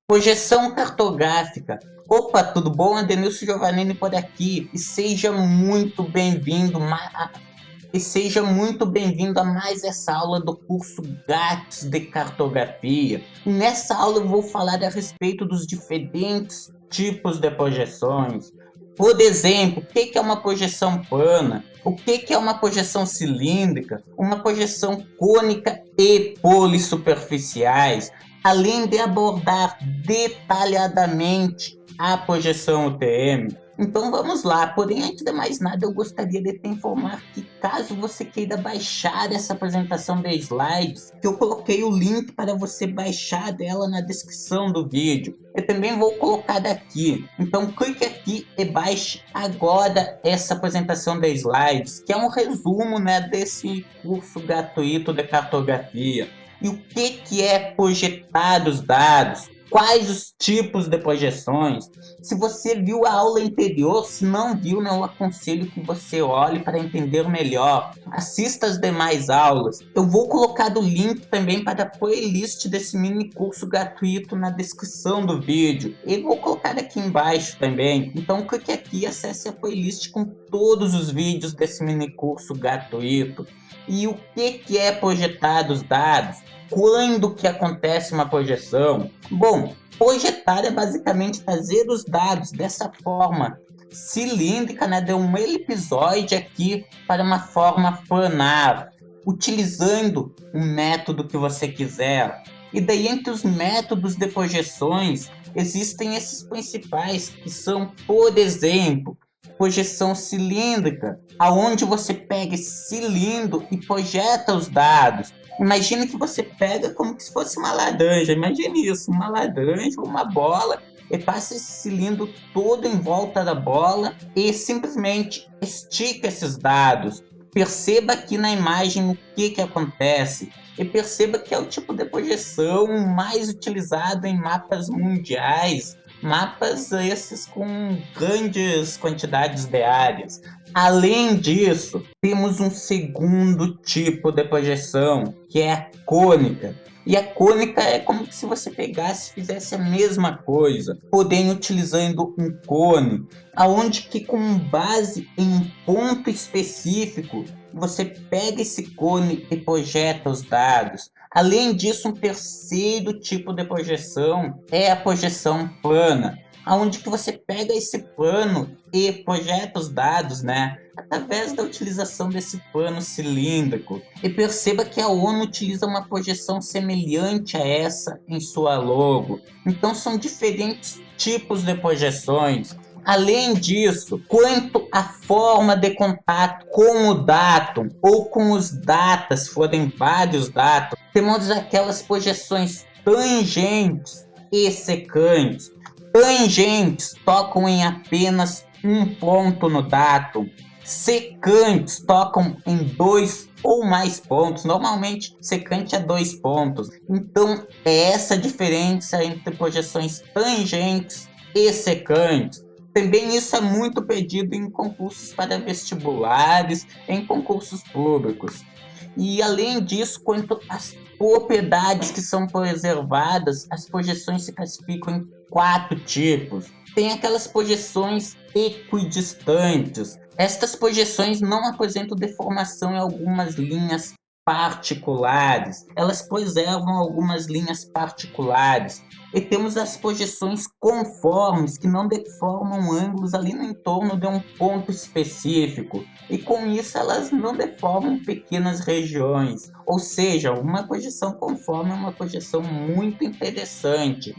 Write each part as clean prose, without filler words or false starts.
Projeção cartográfica. Opa, tudo bom? Adenilson Giovannini por aqui. E seja muito bem-vindo a mais essa aula do curso grátis de cartografia. E nessa aula eu vou falar a respeito dos diferentes tipos de projeções. Por exemplo, o que é uma projeção plana? O que é uma projeção cilíndrica? Uma projeção cônica e polissuperficiais, além de abordar detalhadamente a projeção UTM. Então vamos lá, porém antes de mais nada eu gostaria de te informar que caso você queira baixar essa apresentação de slides, que eu coloquei o link para você baixar dela na descrição do vídeo. Eu também vou colocar aqui, então clique aqui e baixe agora essa apresentação de slides, que é um resumo, né, desse curso gratuito de cartografia. E o que é projetar os dados? Quais os tipos de projeções? Se você viu a aula anterior, se não viu, eu aconselho que você olhe para entender melhor. Assista as demais aulas. Eu vou colocar o link também para a playlist desse mini curso gratuito na descrição do vídeo. E vou colocar aqui embaixo também. Então clique aqui e acesse a playlist com todos os vídeos desse mini curso gratuito. E o que é projetar os dados? Quando que acontece uma projeção? Bom, projetar é basicamente fazer os dados dessa forma cilíndrica, né, de um elipsoide aqui para uma forma planar, utilizando o método que você quiser. E daí entre os métodos de projeções existem esses principais, que são, por exemplo, projeção cilíndrica, aonde você pega esse cilindro e projeta os dados. Imagine que você pega como se fosse uma laranja, imagine isso, uma laranja, uma bola, e passa esse cilindro todo em volta da bola e simplesmente estica esses dados. Perceba aqui na imagem o que acontece e perceba que é o tipo de projeção mais utilizado em mapas mundiais, mapas esses com grandes quantidades de áreas. Além disso, temos um segundo tipo de projeção, que é a cônica. E a cônica é como se você pegasse e fizesse a mesma coisa, porém utilizando um cone, aonde que com base em um ponto específico, você pega esse cone e projeta os dados. Além disso, um terceiro tipo de projeção é a projeção plana, aonde que você pega esse plano e projeta os dados, né, através da utilização desse plano cilíndrico. E perceba que a ONU utiliza uma projeção semelhante a essa em sua logo. Então são diferentes tipos de projeções. Além disso, quanto à forma de contato com o datum ou com os datas, se forem vários dados, temos aquelas projeções tangentes e secantes. Tangentes tocam em apenas um ponto no datum. Secantes tocam em 2 ou mais pontos. Normalmente, secante é 2 pontos. Então, é essa a diferença entre projeções tangentes e secantes. Também isso é muito pedido em concursos para vestibulares, em concursos públicos. E além disso, quanto às propriedades que são preservadas, as projeções se classificam em 4 tipos. Tem aquelas projeções equidistantes. Estas projeções não apresentam deformação em algumas linhas particulares. Elas preservam algumas linhas particulares. E temos as projeções conformes, que não deformam ângulos ali no entorno de um ponto específico. E com isso elas não deformam pequenas regiões. Ou seja, uma projeção conforme é uma projeção muito interessante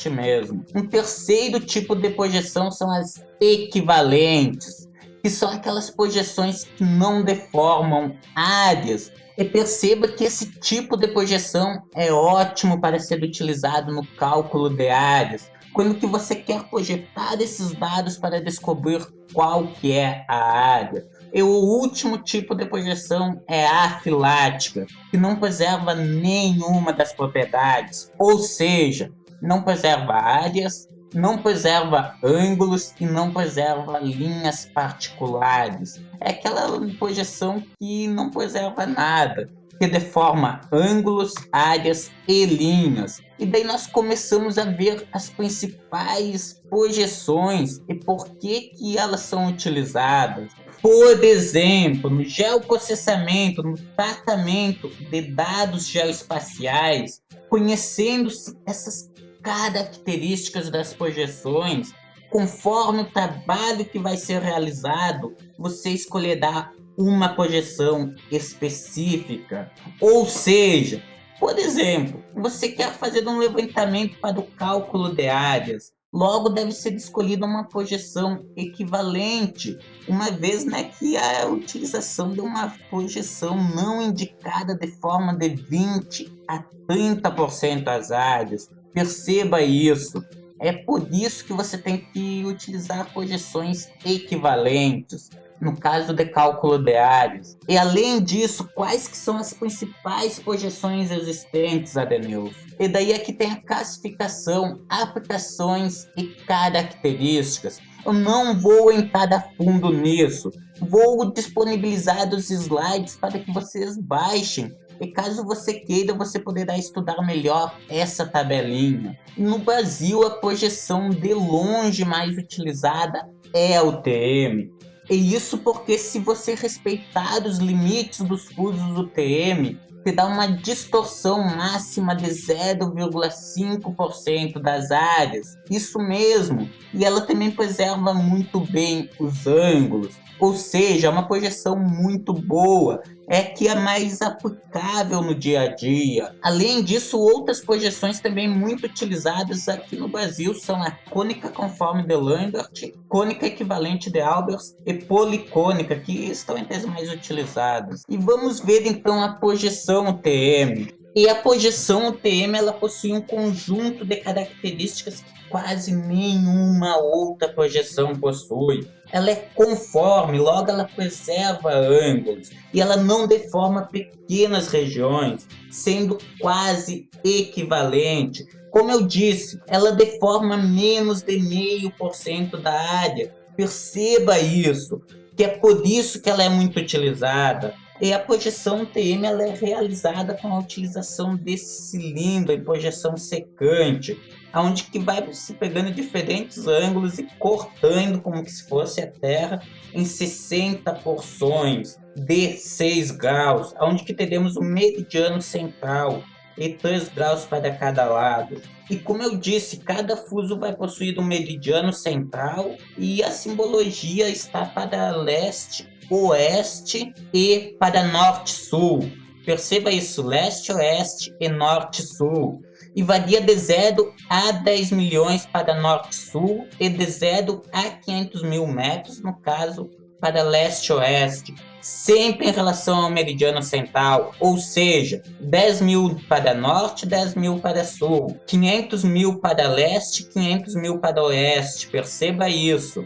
mesmo. Um terceiro tipo de projeção são as equivalentes, que são aquelas projeções que não deformam áreas. E perceba que esse tipo de projeção é ótimo para ser utilizado no cálculo de áreas, quando que você quer projetar esses dados para descobrir qual que é a área. E o último tipo de projeção é a afilática, que não preserva nenhuma das propriedades, ou seja, não preserva áreas, não preserva ângulos e não preserva linhas particulares. É aquela projeção que não preserva nada, que que deforma ângulos, áreas e linhas. E daí nós começamos a ver as principais projeções e por que elas são utilizadas. Por exemplo, no geoprocessamento, no tratamento de dados geoespaciais, conhecendo essas características das projeções, conforme o trabalho que vai ser realizado, você escolherá uma projeção específica. Ou seja, por exemplo, você quer fazer um levantamento para o cálculo de áreas, logo deve ser escolhida uma projeção equivalente, uma vez que a utilização de uma projeção não indicada de forma de 20 a 30% as áreas. Perceba isso. É por isso que você tem que utilizar projeções equivalentes, no caso de cálculo de áreas. E além disso, quais que são as principais projeções existentes, Adenilson? E daí aqui tem a classificação, aplicações e características. Eu não vou entrar a fundo nisso. Vou disponibilizar os slides para que vocês baixem. E caso você queira, você poderá estudar melhor essa tabelinha. No Brasil, a projeção de longe mais utilizada é a UTM. E isso porque se você respeitar os limites dos fusos UTM, te dá uma distorção máxima de 0,5% das áreas. Isso mesmo. E ela também preserva muito bem os ângulos. Ou seja, é uma projeção muito boa, é que é mais aplicável no dia a dia. Além disso, outras projeções também muito utilizadas aqui no Brasil são a cônica conforme de Lambert, cônica equivalente de Albers e policônica, que estão entre as mais utilizadas. E vamos ver então a projeção UTM. E a projeção UTM ela possui um conjunto de características que quase nenhuma outra projeção possui. Ela é conforme, logo ela preserva ângulos e ela não deforma pequenas regiões, sendo quase equivalente. Como eu disse, ela deforma menos de 0,5% da área. Perceba isso, que é por isso que ela é muito utilizada. E a projeção UTM ela é realizada com a utilização desse cilindro em projeção secante, onde que vai se pegando diferentes ângulos e cortando como que se fosse a Terra em 60 porções de 6 graus, onde que teremos o meridiano central e 3 graus para cada lado. E como eu disse, cada fuso vai possuir um meridiano central e a simbologia está para leste, oeste e para norte-sul. Perceba isso, leste, oeste e norte-sul. E varia de 0 a 10 milhões para norte-sul e de 0 a 500 mil metros, no caso, para leste-oeste. Sempre em relação ao meridiano central, ou seja, 10 mil para norte, 10 mil para sul, 500 mil para leste, 500 mil para oeste. Perceba isso.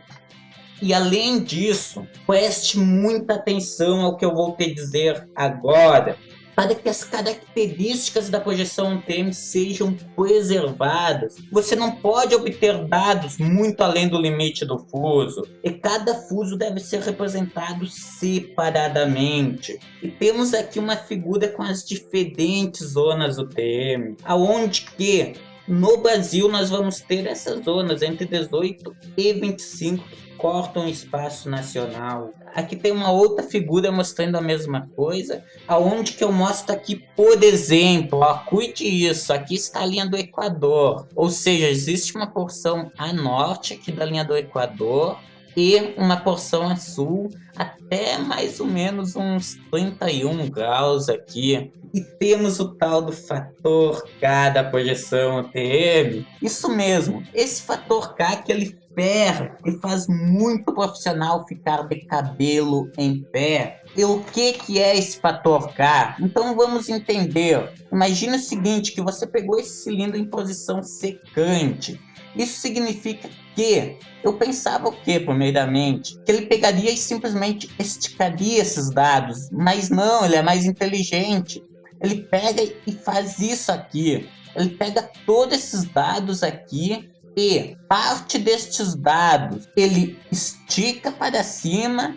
E além disso, preste muita atenção ao que eu vou te dizer agora, para que as características da projeção UTM sejam preservadas. Você não pode obter dados muito além do limite do fuso, e cada fuso deve ser representado separadamente. E temos aqui uma figura com as diferentes zonas UTM, aonde que no Brasil nós vamos ter essas zonas entre 18 e 25 que cortam o espaço nacional. Aqui tem uma outra figura mostrando a mesma coisa, aonde que eu mostro aqui, por exemplo, ó, cuide isso, aqui está a linha do Equador, ou seja, existe uma porção a norte aqui da linha do Equador e uma porção a sul, até mais ou menos uns 31 graus aqui. E temos o tal do fator K da projeção UTM. Isso mesmo, esse fator K que ele ferra e faz muito profissional ficar de cabelo em pé. E o que é esse fator K? Então vamos entender. Imagina o seguinte, que você pegou esse cilindro em posição secante. Isso significa que, eu pensava o que, primeiramente? Que ele pegaria e simplesmente esticaria esses dados, mas não, ele é mais inteligente. Ele pega e faz isso aqui, ele pega todos esses dados aqui e parte destes dados ele estica para cima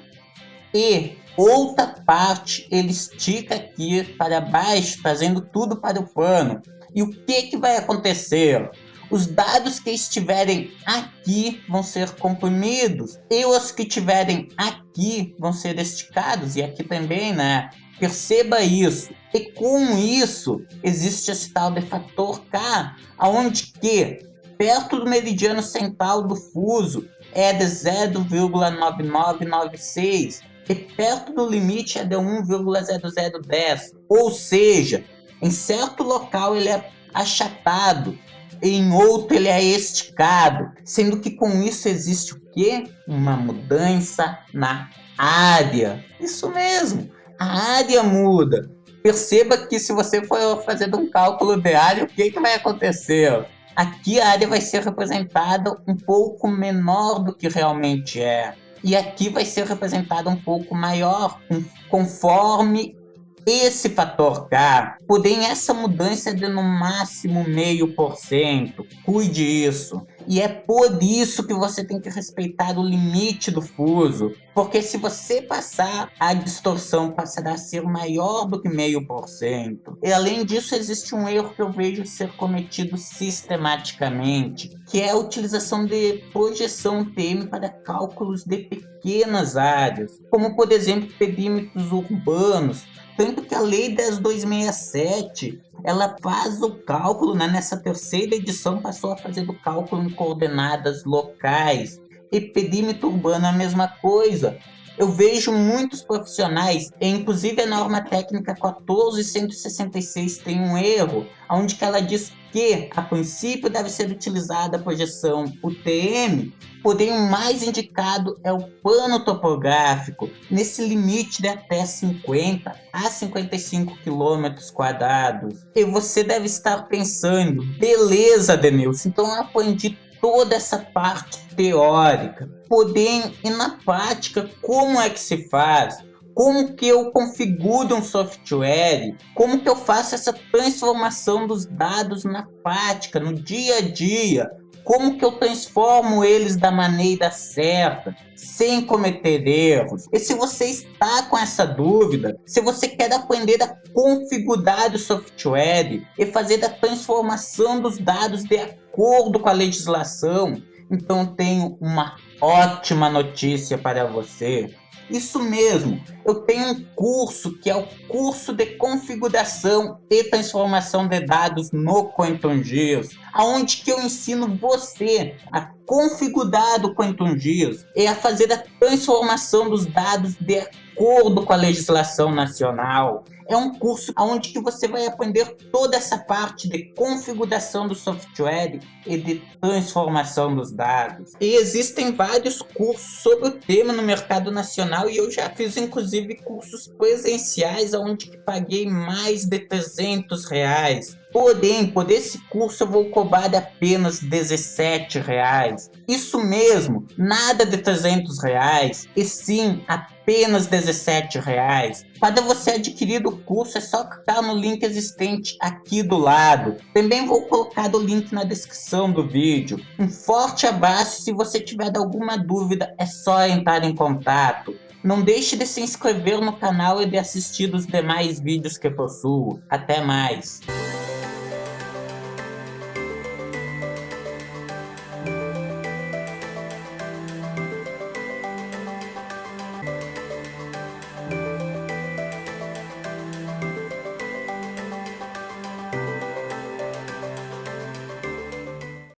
e outra parte ele estica aqui para baixo, trazendo tudo para o pano. E o que vai acontecer? Os dados que estiverem aqui vão ser comprimidos e os que estiverem aqui vão ser esticados, e aqui também, né? Perceba isso. E com isso, existe esse tal de fator K, onde que, perto do meridiano central do fuso, é de 0,9996 e perto do limite é de 1,0010. Ou seja, em certo local ele é achatado, em outro ele é esticado, sendo que com isso existe o quê? Uma mudança na área. Isso mesmo, a área muda. Perceba que se você for fazer um cálculo de área, o que vai acontecer? Aqui a área vai ser representada um pouco menor do que realmente é. E aqui vai ser representada um pouco maior, conforme esse fator K. Porém, essa mudança é de no máximo 0,5%. Cuide isso. E é por isso que você tem que respeitar o limite do fuso. Porque se você passar, a distorção passará a ser maior do que 0,5%. E além disso, existe um erro que eu vejo ser cometido sistematicamente, que é a utilização de projeção TM para cálculos de pequenas áreas, como por exemplo perímetros urbanos. Tanto que a Lei 10.267, ela faz o cálculo, né? Nessa terceira edição passou a fazer o cálculo em coordenadas locais. E perímetro urbano é a mesma coisa. Eu vejo muitos profissionais, e inclusive a norma técnica 14166 tem um erro, onde que ela diz que a princípio deve ser utilizada a projeção UTM, porém o mais indicado é o plano topográfico, nesse limite de até 50 a 55 km². E você deve estar pensando, beleza, Denilson, então eu aprendi toda essa parte teórica. Porém, e na prática, como é que se faz? Como que eu configuro um software? Como que eu faço essa transformação dos dados na prática, no dia a dia? Como que eu transformo eles da maneira certa, sem cometer erros? E se você está com essa dúvida, se você quer aprender a configurar o software e fazer a transformação dos dados de acordo com a legislação, então eu tenho uma ótima notícia para você. Isso mesmo, eu tenho um curso que é o curso de configuração e transformação de dados no QuantumGIS, onde que eu ensino você a configurar o QuantumGIS e a fazer a transformação dos dados de acordo com a legislação nacional. É um curso onde que você vai aprender toda essa parte de configuração do software e de transformação dos dados. E existem vários cursos sobre o tema no mercado nacional e eu já fiz inclusive cursos presenciais onde que paguei mais de R$300. Porém, por esse curso eu vou cobrar apenas R$17. Isso mesmo, nada de R$300, e sim apenas R$17. Para você adquirir o curso é só clicar no link existente aqui do lado. Também vou colocar o link na descrição do vídeo. Um forte abraço, se você tiver alguma dúvida é só entrar em contato. Não deixe de se inscrever no canal e de assistir os demais vídeos que possuo. Até mais!